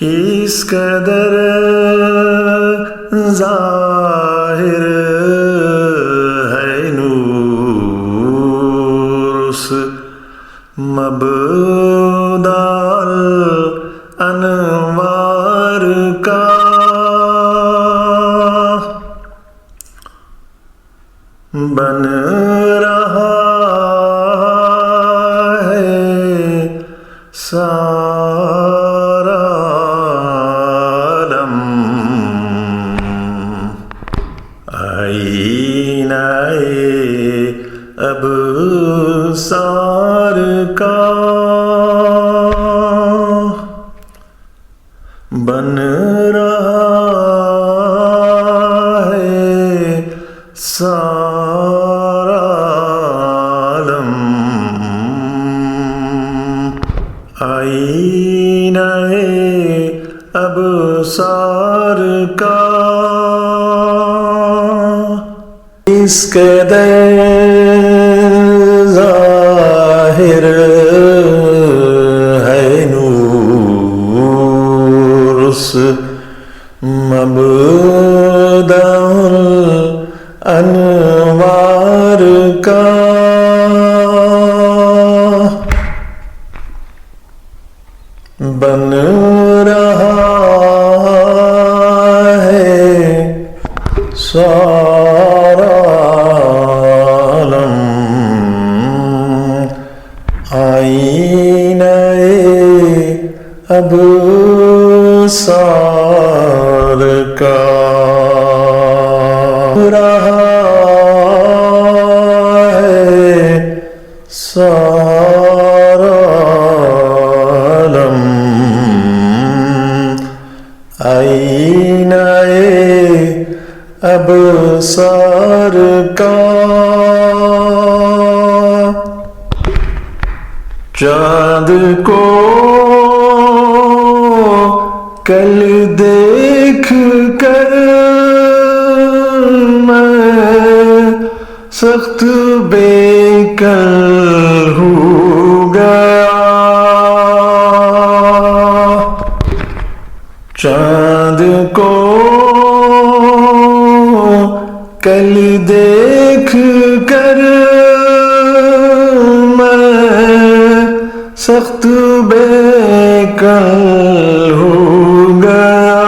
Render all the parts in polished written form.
کس قدر ظاہر ہے نور اس مبدع الانوار کا، بن رہا ہے سارا عالم، آئینہ ابصار کا، بن رہا ہے سارا عالم، آئینہ ابصار کا، اس قدر ظاہر ہے نور اس مبدع الانوار کا، بن رہا ہے سارا عالم، آئینہ ابصار کا، رہا ہے سارا عالم، آئینہ ابصار کا، چاند کو کل دیکھ کر میں سخت بے کل ہو گیا، چاند کو کل دیکھ کر میں سخت بے کل ہو گیا،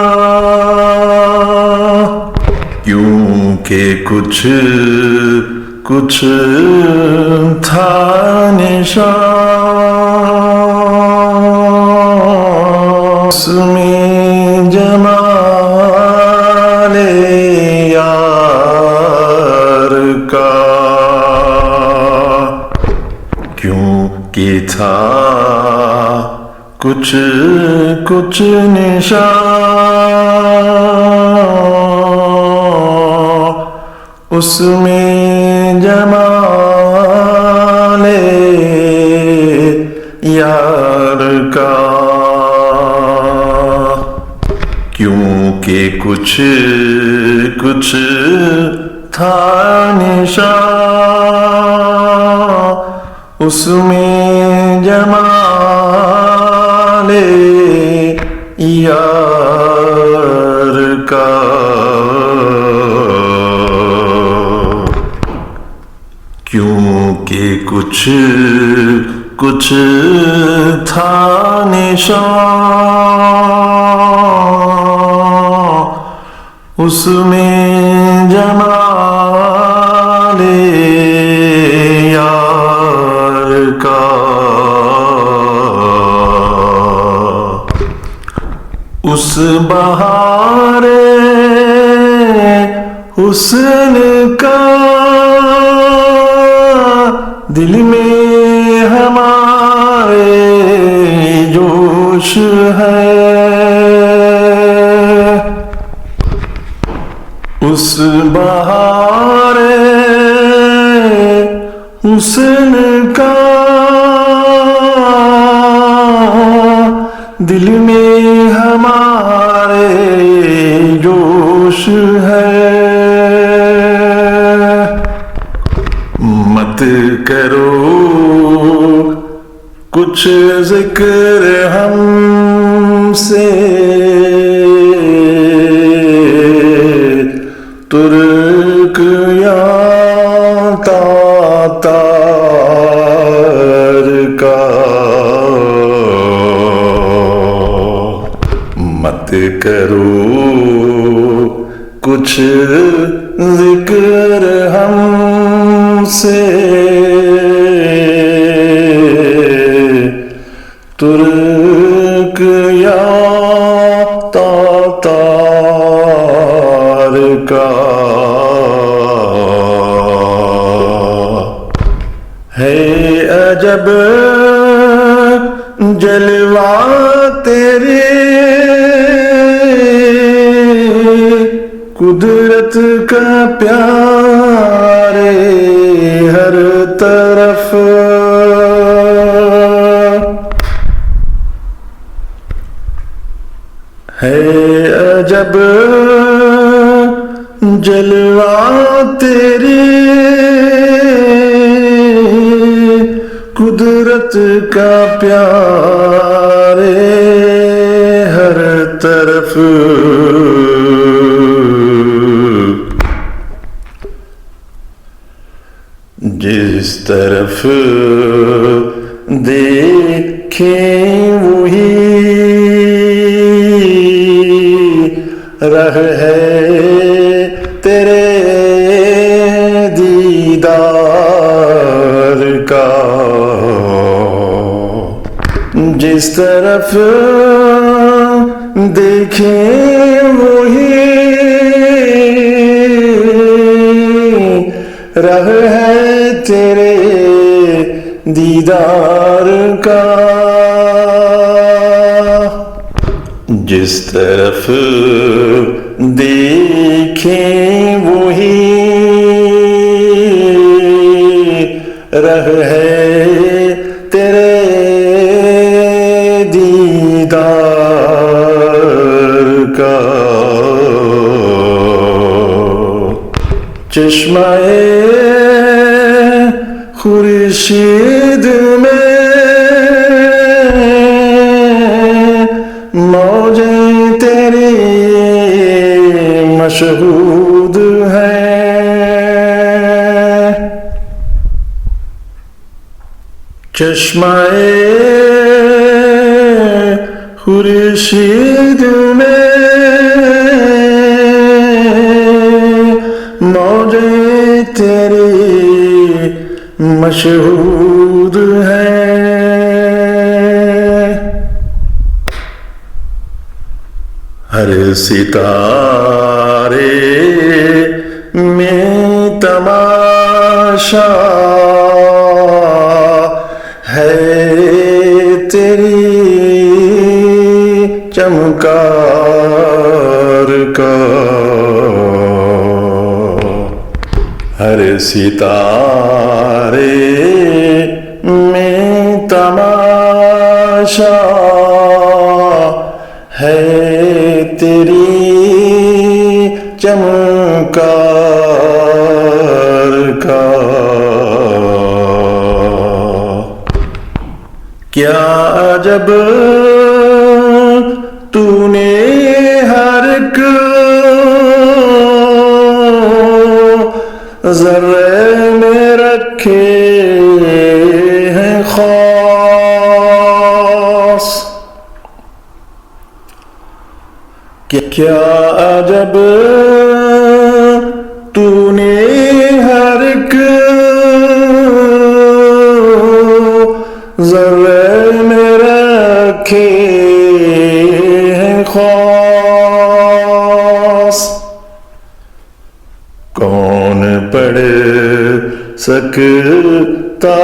کیونکہ کچھ تھا نشان اس میں جمال یار کا، کیونکہ تھا کچھ نشان اس میں جمال یار کا، کیونکہ کچھ تھا نشان اس میں جمال یار کا، کیونکہ کچھ تھا نشان اس میں جمال یار کا، اس بہار حسن کا دل میں ہمارے جوش ہے، اس بہار حسن کا دل میں ہمارے جوش ہے، مت کرو کچھ ذکر ہم سے ترک یا تاتار کا مت کرو کچھ ذکر ہم سے ترک یا تاتار کا ہے عجب جلوہ تیرے قدرت کا پیارے ہر طرف ہے عجب جلوہ تیرے قدرت کا پیارے ہر طرف جس طرف دیکھیں وہی رہ ہے تیرے دیدار کا جس طرف دیکھیں وہی رہ ہے تیرے دیدار کا جس طرف دیکھیں وہی رہ ہے تیرے دیدار کا چشمہ خورشید میں موجیں تیری مشہود ہیں چشمہ خورشید میں موجیں تیری مشہود ہیں ہر ستارے میں تماشا ہے تیری چمکار کا ہر ستارے میں تماشا ہے تیری چمکار کا کیا عجب تو نے ہر ایک ذرے میں رکھے ہیں خاص کیا عجب تو نے ہر ایک ذرے میں رکھے ہیں خاص کون پڑھ سکتا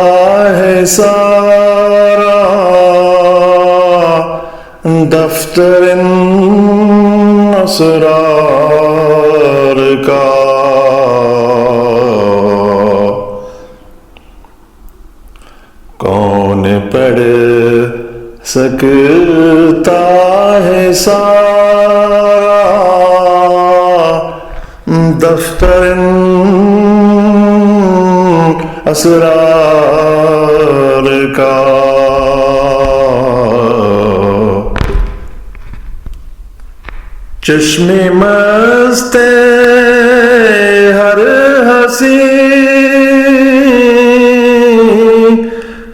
ہے سارا دفتر اسرار کا کون پڑھ سکتا ہے سارا دفتر اسرار کا چشم مست ہر ہنسی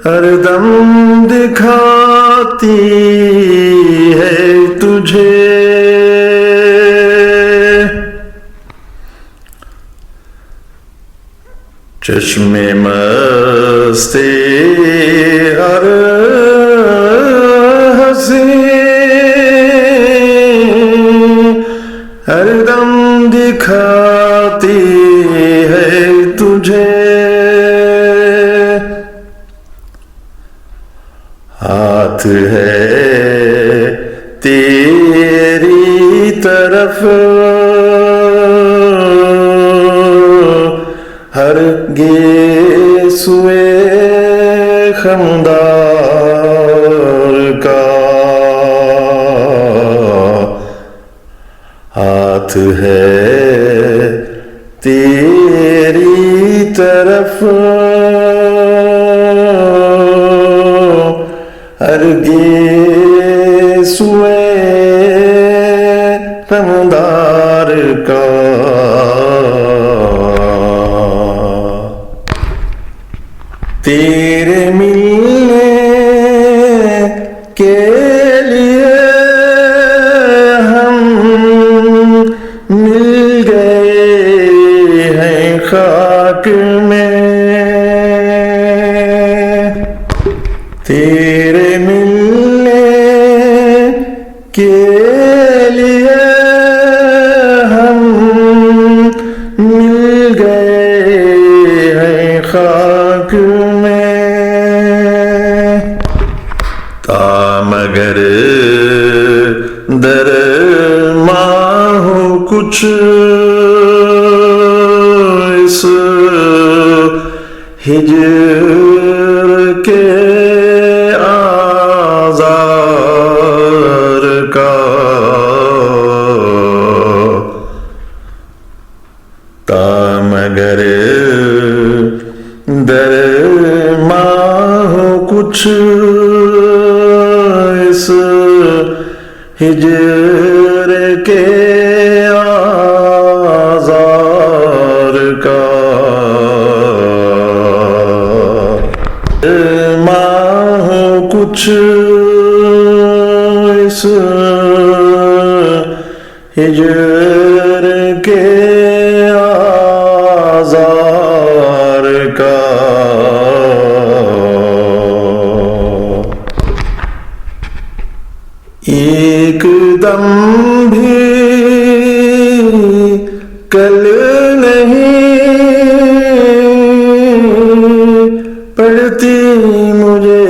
ہر دم دکھاتی ہے تجھے، چشم مست ہر ہنسی ہر دم دکھاتی ہے تجھے، ہاتھ ہے تیری طرف ہر گیسوئے خمدار کا، ہاتھ ہے تیری طرف ہر گیسوئے غمدار کا، تیرے ملنے کے لیے ہم مل گئے ہیں خاک میں، تیرے ملنے کے لیے ہم مل گئے ہیں خاک میں، تا مگر در ماہ کچھ اس ہجر کے آزار کا، تا مگر در ماہ کچھ اس ہجر کے آزار کا، ماہ کچھ اس ہجر کے آزار کا، ایک دم بھی کل نہیں پڑتی مجھے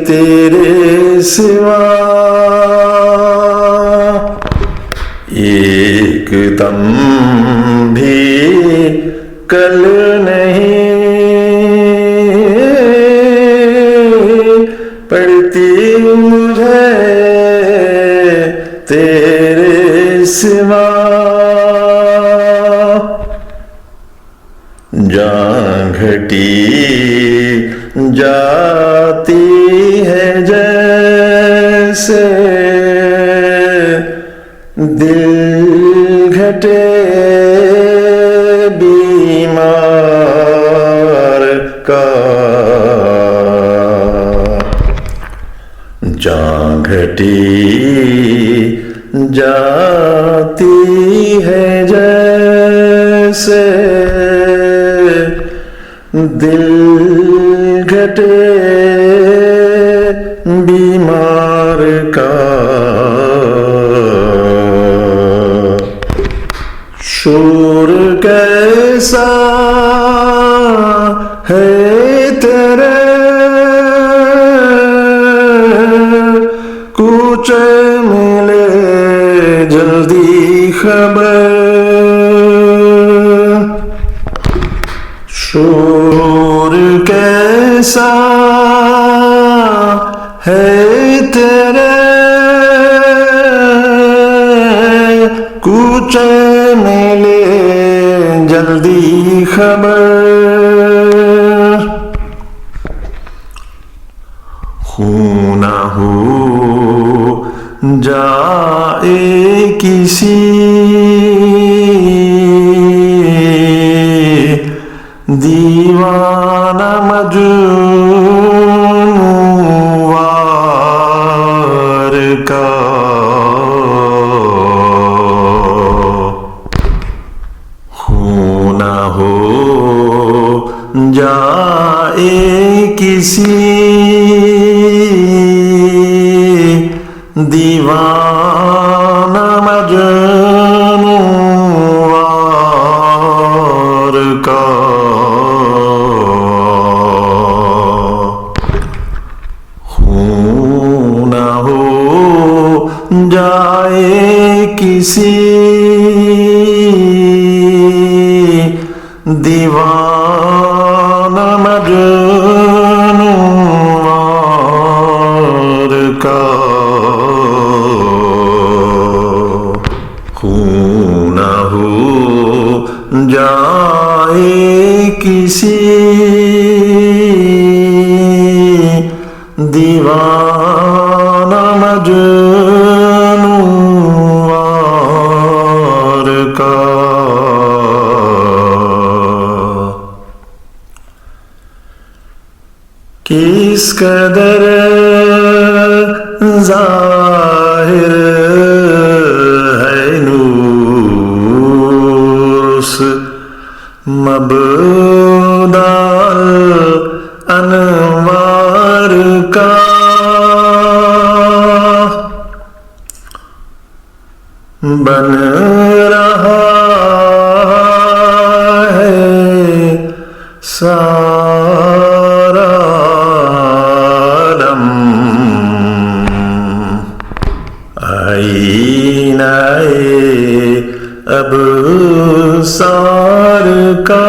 تیرے سوا، ایک دم بھی کل نہیں پڑتی مجھے تیرے سوا، جان گھٹی جاتی ہے جیسے دل گھٹے بیمار کا، جان گھٹی جاتی ہے جیسے دل گھٹے بیمار کا، شور کیسا ہے تیرے کوچے ملے جلدی خبر، شور کیسا ہے تیرے کوچے ملے جلدی خبر، خون ہو جائے کسی دیوانہ مجنون وار کا خون نہ ہو جائے کسی دیوانہ مجنون وار کا خون نہ ہو جائے کسی دیوانہ مجنون وار کا خون نہ ہو جائے کسی دیوانہ مجنون وار کا کس قدر ظاہر ہے نور اس مبدع انوار کا بن رہا ہے سارا عالم آئینہ ابصار کا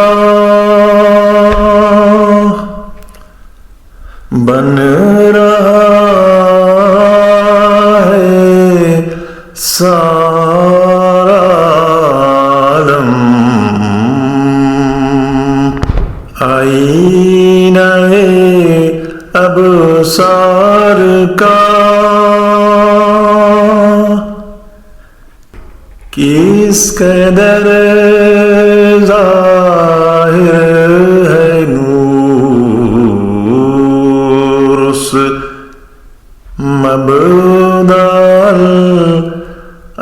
بن رہا ہے سارا عالم آئینہ ابصار کا کس قدر ظاہر ہے نور اس مبدع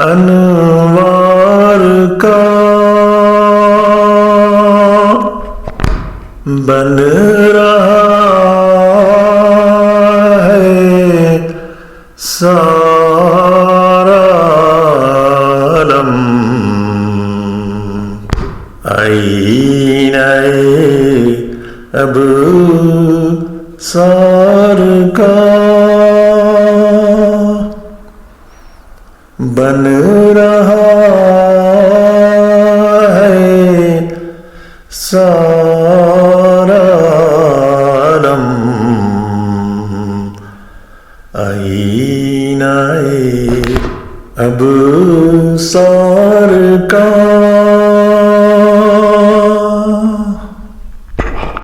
انوار کا بن رہا ہے سارا عالم آئینہ ابصار کا بن رہا ہے سارا عالم آئینہ ابصار کا